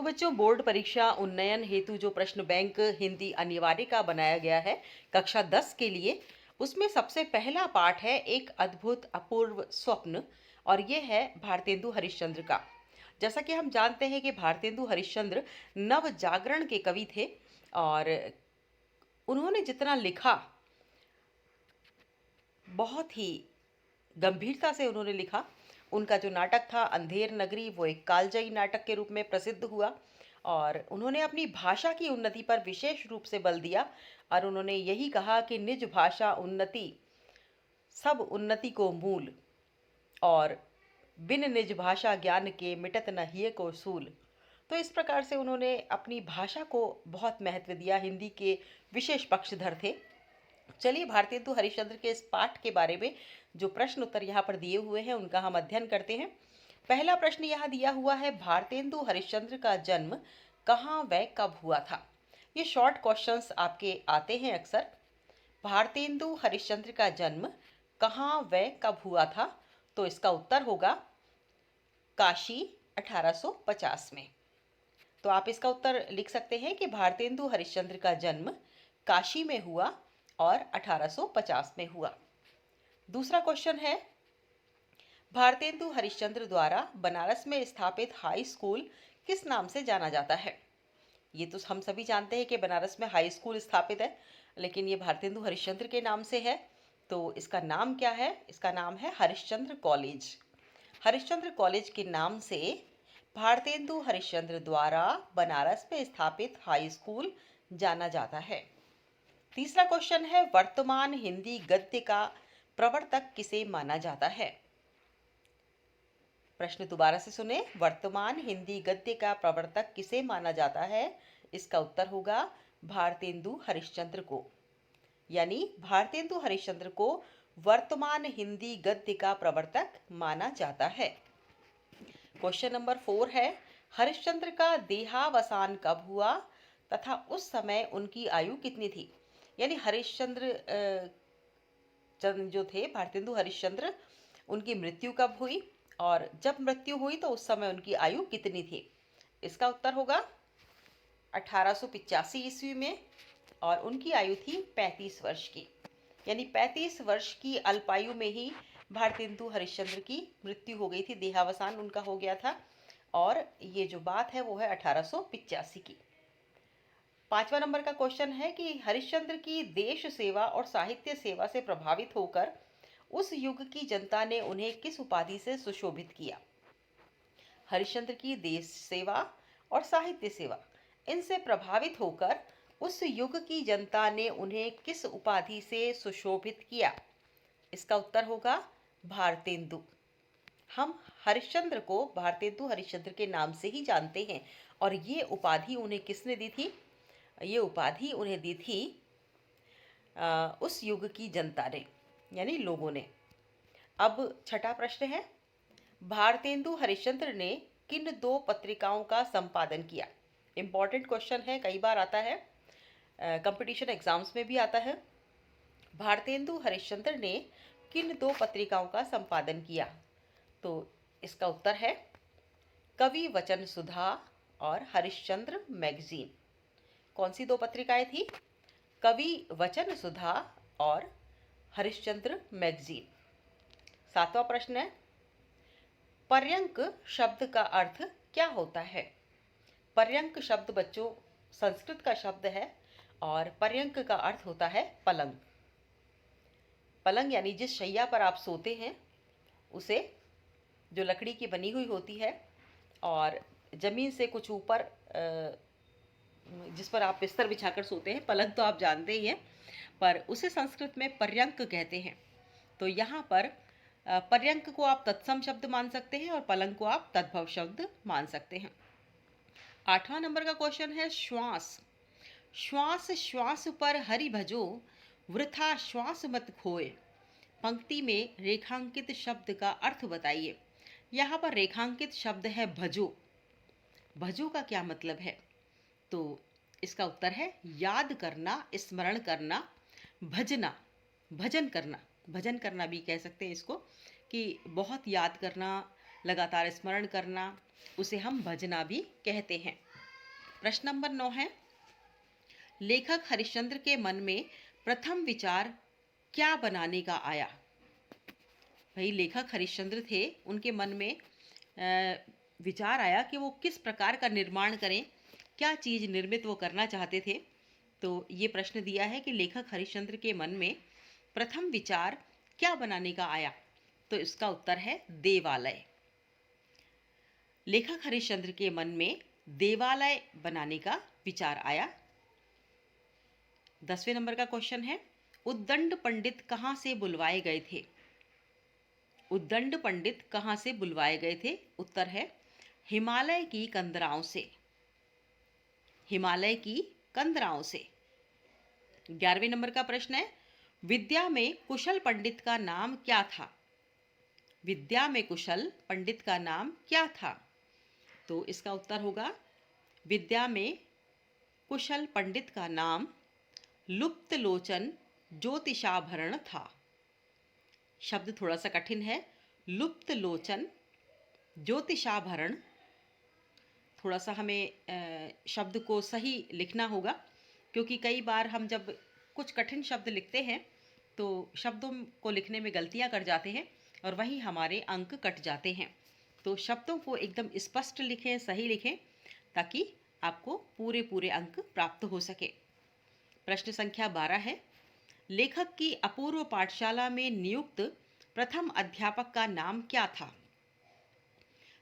तो बच्चों, बोर्ड परीक्षा उन्नयन हेतु जो प्रश्न बैंक हिंदी अनिवार्य का बनाया गया है कक्षा 10 के लिए, उसमें सबसे पहला पाठ है एक अद्भुत अपूर्व स्वप्न। और ये है भारतेंदु हरिश्चंद्र का। जैसा कि हम जानते हैं कि भारतेंदु हरिश्चंद्र नव जागरण के कवि थे। और उन्होंने जितना लिखा, बहुत ही गंभीरता से उन्होंने लिखा। उनका जो नाटक था अंधेर नगरी, वो एक कालजयी नाटक के रूप में प्रसिद्ध हुआ। और उन्होंने अपनी भाषा की उन्नति पर विशेष रूप से बल दिया। और उन्होंने यही कहा कि निज भाषा उन्नति सब उन्नति को मूल, और बिन निज भाषा ज्ञान के मिटत न हिय को सूल। तो इस प्रकार से उन्होंने अपनी भाषा को बहुत महत्व दिया, हिंदी के विशेष पक्षधर थे। चलिए, भारतेंदु हरिश्चंद्र के इस पाठ के बारे में जो प्रश्न उत्तर यहाँ पर दिए हुए हैं उनका हम अध्ययन करते हैं। पहला प्रश्न यहाँ दिया हुआ है, भारतेंदु हरिश्चंद्र का जन्म कहाँ व कब हुआ था। ये शॉर्ट क्वेश्चंस आपके आते हैं अक्सर। भारतेंदु हरिश्चंद्र का जन्म कहाँ व कब हुआ था, तो इसका उत्तर होगा काशी 1850 में। तो आप इसका उत्तर लिख सकते हैं कि भारतेंदु हरिश्चंद्र का जन्म काशी में हुआ और 1850 में हुआ। दूसरा क्वेश्चन है, भारतेंदु हरिश्चंद्र द्वारा बनारस में स्थापित हाई स्कूल किस नाम से जाना जाता है। ये तो हम सभी जानते हैं कि बनारस में हाई स्कूल स्थापित है, लेकिन ये भारतेंदु हरिश्चंद्र के नाम से है। तो इसका नाम क्या है? इसका नाम है हरिश्चंद्र कॉलेज। हरिश्चंद्र कॉलेज के नाम से भारतेंदु हरिश्चंद्र द्वारा बनारस में स्थापित हाई स्कूल जाना जाता है। तीसरा क्वेश्चन है, वर्तमान हिंदी गद्य का प्रवर्तक किसे माना जाता है। प्रश्न दोबारा से सुने, वर्तमान हिंदी गद्य का प्रवर्तक किसे माना जाता है। इसका उत्तर होगा भारतेंदु हरिश्चंद्र को। यानी भारतेंदु हरिश्चंद्र को वर्तमान हिंदी गद्य का प्रवर्तक माना जाता है। क्वेश्चन नंबर 4 है, हरिश्चंद्र का देहावसान कब हुआ तथा उस समय उनकी आयु कितनी थी। यानी हरिश्चंद्र चंद्र जो थे, भारतेंदु हरिश्चंद्र, उनकी मृत्यु कब हुई और जब मृत्यु हुई तो उस समय उनकी आयु कितनी थी। इसका उत्तर होगा 1885 ईस्वी में, और उनकी आयु थी 35 वर्ष की। यानी 35 वर्ष की अल्पायु में ही भारतेंदु हरिश्चंद्र की मृत्यु हो गई थी, देहावसान उनका हो गया था। और ये जो बात है वो है 1885 की। 5वां नंबर का क्वेश्चन है कि हरिश्चंद्र की देश सेवा और साहित्य सेवा से प्रभावित होकर उस युग की जनता ने उन्हें किस उपाधि से सुशोभित किया। हरिश्चंद्र की देश सेवा और साहित्य सेवा, इनसे प्रभावित होकर उस युग की जनता ने उन्हें किस उपाधि से सुशोभित किया। इसका उत्तर होगा भारतेंदु। हम हरिश्चंद्र को भारतेंदु हरिश्चंद्र के नाम से ही जानते हैं। और ये उपाधि उन्हें किसने दी थी? ये उपाधि उन्हें दी थी उस युग की जनता ने, यानी लोगों ने। अब छठा प्रश्न है, भारतेंदु हरिश्चंद्र ने किन 2 पत्रिकाओं का संपादन किया। इंपॉर्टेंट क्वेश्चन है, कई बार आता है, कंपटीशन एग्जाम्स में भी आता है। भारतेंदु हरिश्चंद्र ने किन 2 पत्रिकाओं का संपादन किया। तो इसका उत्तर है कवि वचन सुधा और हरिश्चंद्र मैगजीन। कौन सी 2 पत्रिकाएं थी? कवि वचन सुधा और हरिश्चंद्र मैगजीन। 7वां प्रश्न है, पर्यंक शब्द का अर्थ क्या होता है। पर्यंक शब्द बच्चों संस्कृत का शब्द है, और पर्यंक का अर्थ होता है पलंग। पलंग यानी जिस शैया पर आप सोते हैं उसे, जो लकड़ी की बनी हुई होती है और जमीन से कुछ ऊपर, जिस पर आप बिस्तर बिछाकर सोते हैं। पलंग तो आप जानते ही हैं, पर उसे संस्कृत में पर्यंक कहते हैं। तो यहाँ पर पर्यंक को आप तत्सम शब्द मान सकते हैं और पलंग को आप तद्भव शब्द मान सकते हैं। 8वां नंबर का क्वेश्चन है, श्वास। श्वास श्वास पर हरि भजो, वृथा श्वास मत खोए। पंक्ति में रेखांकित शब्द का अर्थ बताइए। यहाँ पर रेखांकित शब्द है भजो। भजो का क्या मतलब है? तो इसका उत्तर है याद करना, स्मरण करना, भजना, भजन करना। भजन करना भी कह सकते हैं इसको, कि बहुत याद करना, लगातार स्मरण करना, उसे हम भजना भी कहते हैं। प्रश्न नंबर 9 है, लेखक हरिश्चंद्र के मन में प्रथम विचार क्या बनाने का आया? भाई लेखक हरिश्चंद्र थे, उनके मन में विचार आया कि वो किस प्रकार का निर्माण करें, क्या चीज़ निर्मित वो करना चाहते थे। तो ये प्रश्न दिया है कि लेखक हरिश्चंद्र के मन में प्रथम विचार क्या बनाने का आया? तो इसका उत्तर है देवालय। लेखक हरिश्चंद्र के मन में देवालय बनाने का विचार आया। 10वें नंबर का क्वेश्चन है, उद्दंड पंडित कहाँ से बुलवाए गए थे? उद्दंड पंडित कहाँ से बुलवाए गए थे? उत्तर है हिमालय की कंदराओं से। हिमालय की कंदराओं से। 11वें नंबर का प्रश्न है, विद्या में कुशल पंडित का नाम क्या था? विद्या में कुशल पंडित का नाम क्या था? तो इसका उत्तर होगा, विद्या में कुशल पंडित का नाम लुप्त लोचन ज्योतिषाभरण था। शब्द थोड़ा सा कठिन है, लुप्त लोचन ज्योतिषाभरण। थोड़ा सा हमें शब्द को सही लिखना होगा, क्योंकि कई बार हम जब कुछ कठिन शब्द लिखते हैं तो शब्दों को लिखने में गलतियां कर जाते हैं और वहीं हमारे अंक कट जाते हैं। तो शब्दों को एकदम स्पष्ट लिखें, सही लिखें, ताकि आपको पूरे पूरे अंक प्राप्त हो सके। प्रश्न संख्या 12 है, लेखक की अपूर्व पाठशाला में नियुक्त प्रथम अध्यापक का नाम क्या था?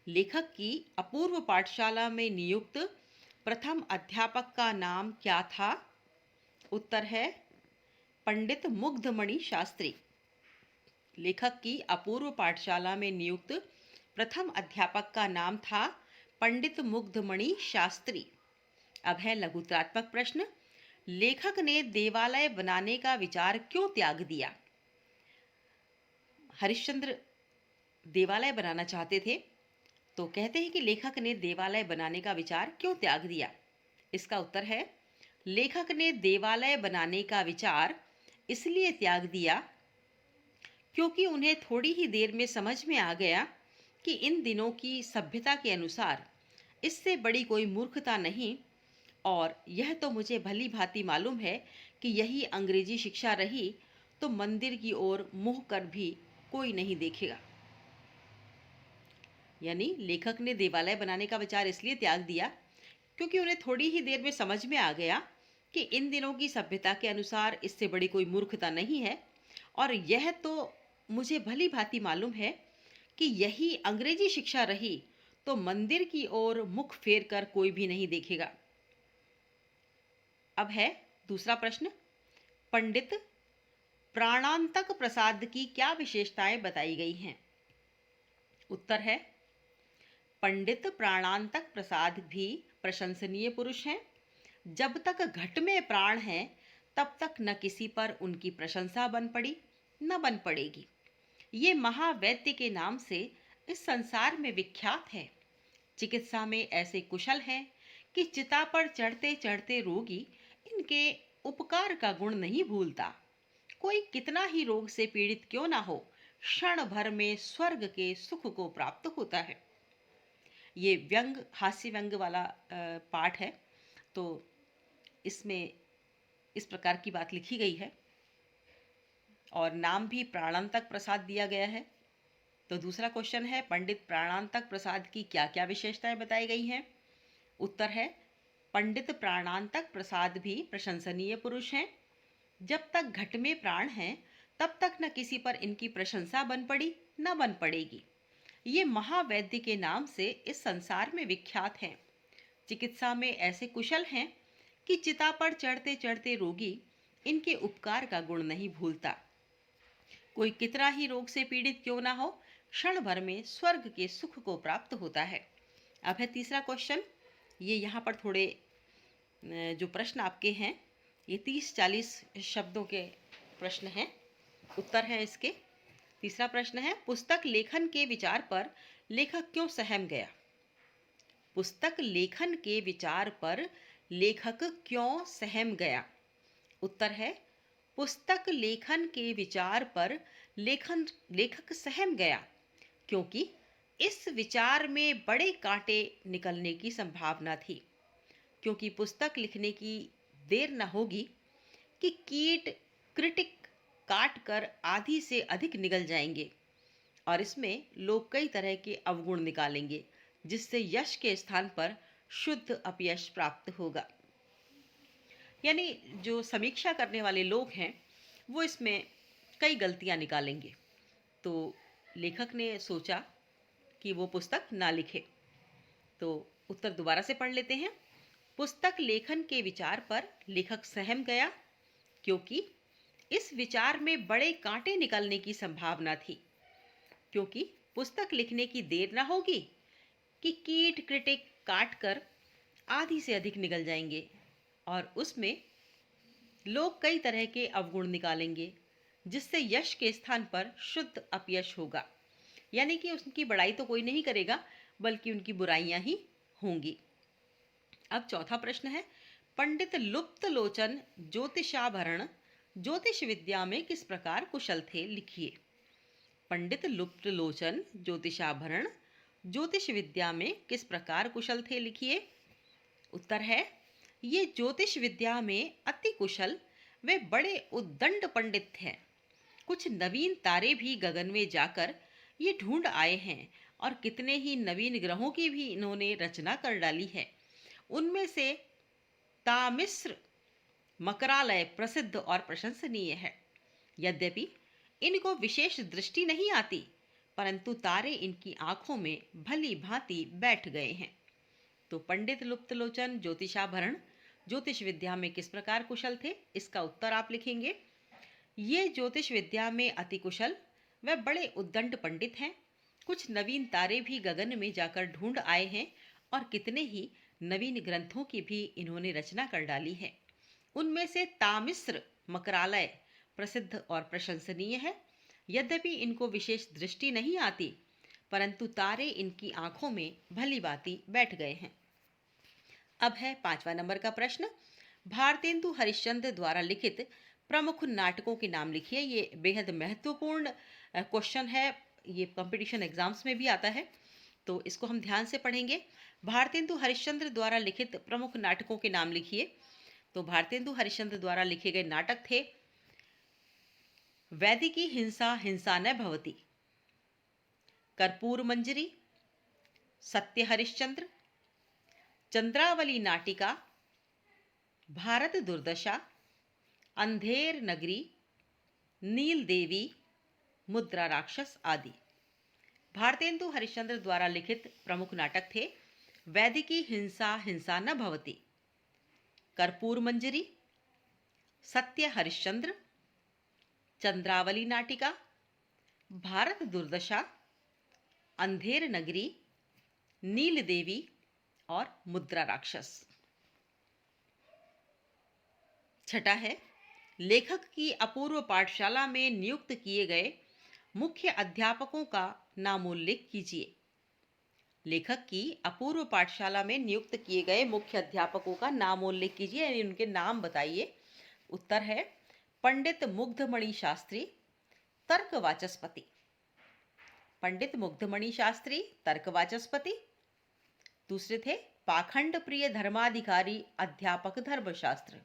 लेखक की अपूर्व पाठशाला में नियुक्त प्रथम अध्यापक का नाम क्या था? उत्तर है पंडित मुग्धमणि शास्त्री। लेखक की अपूर्व पाठशाला में नियुक्त प्रथम अध्यापक का नाम था पंडित मुग्धमणि शास्त्री। अब है लघुत्रात्मक प्रश्न, लेखक ने देवालय बनाने का विचार क्यों त्याग दिया? हरिश्चंद्र देवालय बनाना चाहते थे, तो कहते हैं कि लेखक ने देवालय बनाने का विचार क्यों त्याग दिया? इसका उत्तर है, लेखक ने देवालय बनाने का विचार इसलिए त्याग दिया क्योंकि उन्हें थोड़ी ही देर में समझ में आ गया कि इन दिनों की सभ्यता के अनुसार इससे बड़ी कोई मूर्खता नहीं, और यह तो मुझे भली भांति मालूम है कि यही अंग्रेजी शिक्षा रही तो मंदिर की ओर मुँह कर भी कोई नहीं देखेगा। यानी लेखक ने देवालय बनाने का विचार इसलिए त्याग दिया क्योंकि उन्हें थोड़ी ही देर में समझ में आ गया कि इन दिनों की सभ्यता के अनुसार इससे बड़ी कोई मूर्खता नहीं है, और यह तो मुझे भली भांति मालूम है कि यही अंग्रेजी शिक्षा रही तो मंदिर की ओर मुख फेर कर कोई भी नहीं देखेगा। अब है दूसरा प्रश्न, पंडित प्राणांतक प्रसाद की क्या विशेषताएं बताई गई हैं? उत्तर है, पंडित प्राणांतक प्रसाद भी प्रशंसनीय पुरुष हैं। जब तक घट में प्राण है तब तक न किसी पर उनकी प्रशंसा बन पड़ी न बन पड़ेगी। ये महावैद्य के नाम से इस संसार में विख्यात है। चिकित्सा में ऐसे कुशल हैं कि चिता पर चढ़ते चढ़ते रोगी इनके उपकार का गुण नहीं भूलता। कोई कितना ही रोग से पीड़ित क्यों ना हो, क्षण भर में स्वर्ग के सुख को प्राप्त होता है। ये व्यंग, हास्य व्यंग वाला पाठ है, तो इसमें इस प्रकार की बात लिखी गई है और नाम भी प्राणांतक प्रसाद दिया गया है। तो दूसरा क्वेश्चन है, पंडित प्राणांतक प्रसाद की क्या क्या विशेषताएं बताई गई हैं? उत्तर है, पंडित प्राणांतक प्रसाद भी प्रशंसनीय पुरुष हैं। जब तक घट में प्राण हैं तब तक न किसी पर इनकी प्रशंसा बन पड़ी न बन पड़ेगी। ये महावैद्य के नाम से इस संसार में विख्यात हैं। चिकित्सा में ऐसे कुशल हैं कि चिता पर चढ़ते चढ़ते रोगी इनके उपकार का गुण नहीं भूलता। कोई कितना ही रोग से पीड़ित क्यों ना हो, क्षण भर में स्वर्ग के सुख को प्राप्त होता है। अब है तीसरा क्वेश्चन। ये यहाँ पर थोड़े जो प्रश्न आपके हैं ये 30-40 शब्दों के प्रश्न हैं। उत्तर है इसके। तीसरा प्रश्न है, पुस्तक लेखन के विचार पर लेखक क्यों सहम गया? पुस्तक लेखन के विचार पर लेखक क्यों सहम गया? उत्तर है, पुस्तक लेखन के विचार पर लेखक सहम गया क्योंकि इस विचार में बड़े कांटे निकलने की संभावना थी। क्योंकि पुस्तक लिखने की देर न होगी कि कीट क्रिटिक काट कर आधी से अधिक निगल जाएंगे और इसमें लोग कई तरह के अवगुण निकालेंगे, जिससे यश के स्थान पर शुद्ध अपयश प्राप्त होगा। यानी जो समीक्षा करने वाले लोग हैं वो इसमें कई गलतियां निकालेंगे। तो लेखक ने सोचा कि वो पुस्तक ना लिखे। तो उत्तर दोबारा से पढ़ लेते हैं। पुस्तक लेखन के विचार पर लेखक सहम गया, क्योंकि इस विचार में बड़े कांटे निकलने की संभावना थी। क्योंकि पुस्तक लिखने की देर ना होगी कि कीट क्रिटिक काट कर आधी से अधिक निकल जाएंगे और उसमें लोग कई तरह के अवगुण निकालेंगे, जिससे यश के स्थान पर शुद्ध अपयश होगा। यानी कि उनकी बड़ाई तो कोई नहीं करेगा, बल्कि उनकी बुराइयां ही होंगी। अब चौथा प्रश्न है, पंडित लुप्त लोचन ज्योतिषाभरण ज्योतिष विद्या में किस प्रकार कुशल थे, लिखिए। पंडित लुप्त लोचन ज्योतिषाभरण ज्योतिष विद्या में किस प्रकार कुशल थे, लिखिए। उत्तर है, ये ज्योतिष विद्या में अति कुशल वे बड़े उद्दंड पंडित हैं। कुछ नवीन तारे भी गगन में जाकर ये ढूंढ आए हैं और कितने ही नवीन ग्रहों की भी इन्होंने रचना कर डाली है। उनमें से तामिस्र मकरालय प्रसिद्ध और प्रशंसनीय है। यद्यपि इनको विशेष दृष्टि नहीं आती, परंतु तारे इनकी आंखों में भली भांति बैठ गए हैं। तो पंडित लुप्तलोचन ज्योतिषाभरण ज्योतिष विद्या में किस प्रकार कुशल थे, इसका उत्तर आप लिखेंगे। ये ज्योतिष विद्या में अति कुशल व बड़े उद्दंड पंडित हैं। कुछ नवीन तारे भी गगन में जाकर ढूंढ आए हैं और कितने ही नवीन ग्रंथों की भी इन्होंने रचना कर डाली है। उनमें से तामिस्र मकरालय प्रसिद्ध और प्रशंसनीय है। यद्यपि इनको विशेष दृष्टि नहीं आती, परंतु तारे इनकी आंखों में भली भांति बैठ गए हैं। अब है 5वां नंबर का प्रश्न, भारतेंदु हरिश्चंद्र द्वारा लिखित प्रमुख नाटकों के नाम लिखिए। ये बेहद महत्वपूर्ण क्वेश्चन है, ये कंपटीशन एग्जाम्स में भी आता है, तो इसको हम ध्यान से पढ़ेंगे। भारतेंदु हरिश्चंद्र द्वारा लिखित प्रमुख नाटकों के नाम लिखिए। तो भारतेंदु हरिश्चंद्र द्वारा लिखे गए नाटक थे वैदिकी हिंसा हिंसा न भवति, कर्पूर मंजरी, सत्य हरिश्चंद्र, चंद्रावली नाटिका, भारत दुर्दशा, अंधेर नगरी, नील देवी, मुद्रा राक्षस आदि। भारतेंदु हरिश्चंद्र द्वारा लिखित प्रमुख नाटक थे वैदिकी हिंसा हिंसा न भवति, कर्पूर मंजरी, सत्य हरिश्चंद्र, चंद्रावली नाटिका, भारत दुर्दशा, अंधेर नगरी, नील देवी और मुद्रा राक्षस। छठा है, लेखक की अपूर्व पाठशाला में नियुक्त किए गए मुख्य अध्यापकों का नामोल्लेख कीजिए। लेखक की अपूर्व पाठशाला में नियुक्त किए गए मुख्य अध्यापकों का नामोल्लेख कीजिए, यानी उनके नाम बताइए। उत्तर है, पंडित मुग्धमणि शास्त्री, तर्क वाचस्पति। पंडित मुग्धमणि शास्त्री, तर्क वाचस्पति। दूसरे थे पाखंड प्रिय धर्माधिकारी, अध्यापक धर्मशास्त्र।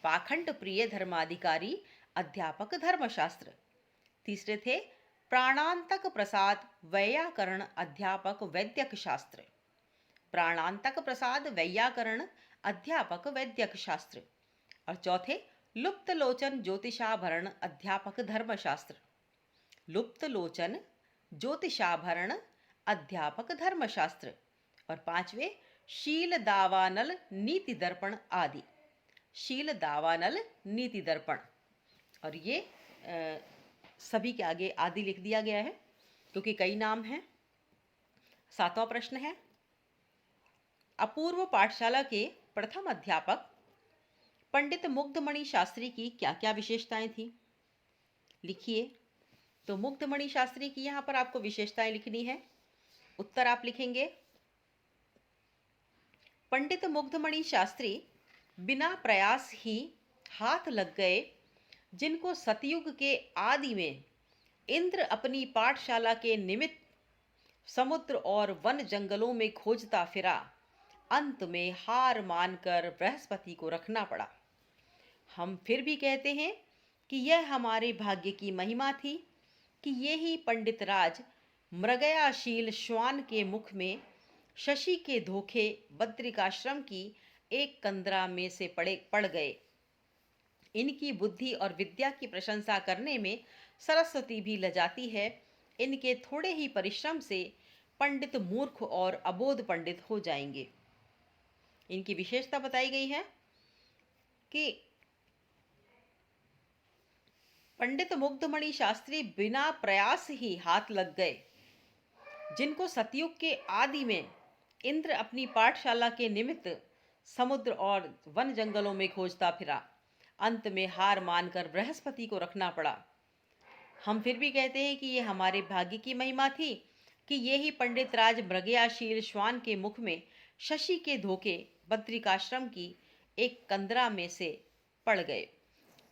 पाखंड प्रिय धर्माधिकारी, अध्यापक धर्मशास्त्र। तीसरे थे प्राणांतक प्रसाद, वैयाकरण, अध्यापक वैद्यक शास्त्र। प्राणांतक प्रसाद, वैयाकरण, अध्यापक वैद्यक शास्त्र। और चौथे लुप्त लोचन ज्योतिषाभरण, अध्यापक धर्मशास्त्र। लुप्त लोचन ज्योतिषाभरण, अध्यापक धर्मशास्त्र। और पांचवे शील दावानल, नीति दर्पण आदि। शील दावानल, नीति दर्पण। और ये सभी के आगे आदि लिख दिया गया है, क्योंकि कई नाम हैं। 7वां प्रश्न है, अपूर्व पाठशाला के प्रथम अध्यापक पंडित मुग्धमणि शास्त्री की क्या क्या विशेषताएं थी, लिखिए। तो मुग्धमणि शास्त्री की यहां पर आपको विशेषताएं लिखनी है। उत्तर आप लिखेंगे, पंडित मुग्धमणि शास्त्री बिना प्रयास ही हाथ लग गए, जिनको सतयुग के आदि में इंद्र अपनी पाठशाला के निमित्त समुद्र और वन जंगलों में खोजता फिरा, अंत में हार मानकर बृहस्पति को रखना पड़ा। हम फिर भी कहते हैं कि यह हमारे भाग्य की महिमा थी कि ये ही पंडित राज मृगयाशील श्वान के मुख में शशि के धोखे बद्रिकाश्रम की एक कंदरा में से पड़ गए। इनकी बुद्धि और विद्या की प्रशंसा करने में सरस्वती भी लजाती है। इनके थोड़े ही परिश्रम से पंडित मूर्ख और अबोध पंडित हो जाएंगे। इनकी विशेषता बताई गई है कि पंडित मुग्धमणि शास्त्री बिना प्रयास ही हाथ लग गए, जिनको सतयुग के आदि में इंद्र अपनी पाठशाला के निमित्त समुद्र और वन जंगलों में खोजता फिरा। अंत में हार मानकर बृहस्पति को रखना पड़ा। हम फिर भी कहते हैं कि ये हमारे भाग्य की महिमा थी कि ये ही पंडित राज मृगयाशील श्वान के मुख में शशि के धोखे बद्रिकाश्रम की एक कंदरा में से पड़ गए।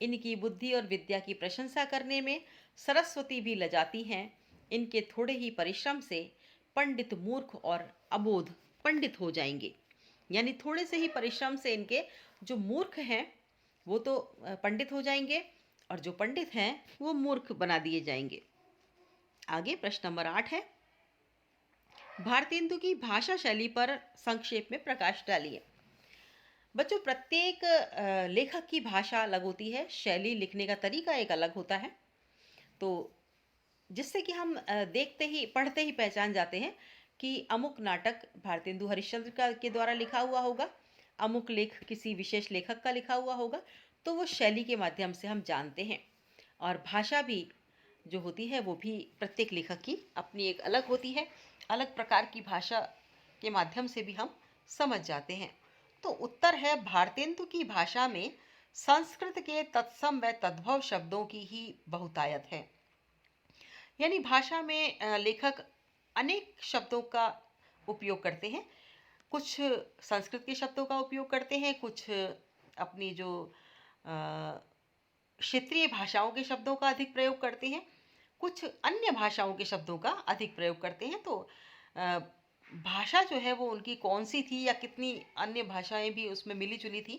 इनकी बुद्धि और विद्या की प्रशंसा करने में सरस्वती भी लजाती हैं। इनके थोड़े ही परिश्रम से पंडित मूर्ख और अबोध पंडित हो जाएंगे। यानी थोड़े से ही परिश्रम से इनके जो मूर्ख हैं वो तो पंडित हो जाएंगे और जो पंडित हैं वो मूर्ख बना दिए जाएंगे। आगे प्रश्न नंबर 8 है, भारतेंदु की भाषा शैली पर संक्षेप में प्रकाश डालिए। बच्चों, प्रत्येक लेखक की भाषा अलग होती है, शैली लिखने का तरीका एक अलग होता है। तो जिससे कि हम देखते ही पढ़ते ही पहचान जाते हैं कि अमुक नाटक भारतेंदु हरिश्चंद्र के द्वारा लिखा हुआ होगा, अमुक लेख किसी विशेष लेखक का लिखा हुआ होगा। तो वो शैली के माध्यम से हम जानते हैं। और भाषा भी जो होती है वो भी प्रत्येक लेखक की अपनी एक अलग होती है। अलग प्रकार की भाषा के माध्यम से भी हम समझ जाते हैं। तो उत्तर है, भारतेंदु की भाषा में संस्कृत के तत्सम व तद्भव शब्दों की ही बहुतायत है। यानी भाषा में लेखक अनेक शब्दों का उपयोग करते हैं। कुछ संस्कृत के शब्दों का उपयोग करते हैं, कुछ अपनी जो क्षेत्रीय भाषाओं के शब्दों का अधिक प्रयोग करते हैं, कुछ अन्य भाषाओं के शब्दों का अधिक प्रयोग करते हैं। तो भाषा जो है वो उनकी कौन सी थी या कितनी अन्य भाषाएं भी उसमें मिली जुली थी,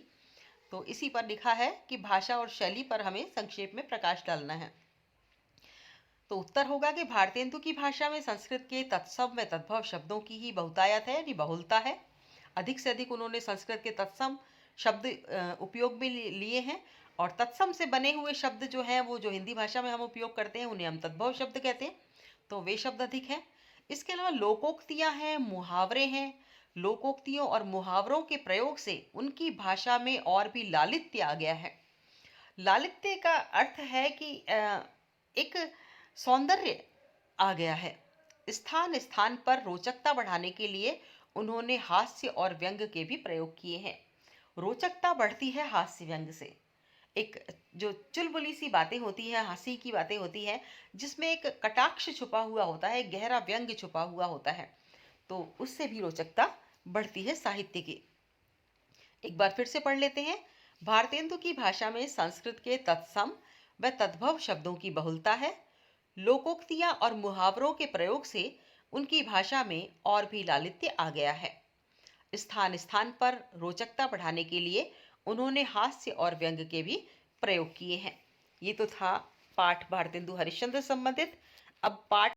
तो इसी पर लिखा है कि भाषा और शैली पर हमें संक्षेप में प्रकाश डालना है। तो उत्तर होगा कि भारतेंदु की भाषा में संस्कृत के तत्सम व तद्भव शब्दों की ही बहुतायत है, यानी बहुलता है। अधिक से अधिक उन्होंने संस्कृत के तत्सम शब्द उपयोग में लिए हैं, और तत्सम से बने हुए शब्द जो हैं वो जो हिंदी भाषा में हम उपयोग करते हैं उन्हें हम तद्भव शब्द कहते हैं। तो वे शब्द अधिक हैं। इसके अलावा लोकोक्तियां हैं, मुहावरे हैं। लोकोक्तियों और मुहावरों के प्रयोग से उनकी भाषा में और भी लालित्य आ गया है। लालित्य का अर्थ है कि एक सौंदर्य आ गया है। स्थान स्थान पर रोचकता बढ़ाने के लिए उन्होंने हास्य और व्यंग के भी प्रयोग किए हैं। रोचकता बढ़ती है हास्य व्यंग से। एक जो चुलबुली सी बातें होती है, हंसी की बातें होती है, जिसमें एक कटाक्ष छुपा हुआ होता है, गहरा व्यंग छुपा हुआ होता है, तो उससे भी रोचकता बढ़ती है साहित्य की। एक बार फिर से पढ़ लेते हैं। भारतेंदु की भाषा में संस्कृत के तत्सम व तद्भव शब्दों की बहुलता है। लोकोक्तियां और मुहावरों के प्रयोग से उनकी भाषा में और भी लालित्य आ गया है। स्थान स्थान पर रोचकता बढ़ाने के लिए उन्होंने हास्य और व्यंग के भी प्रयोग किए हैं। ये तो था पाठ भारतेंदु हरिश्चंद्र संबंधित। अब पाठ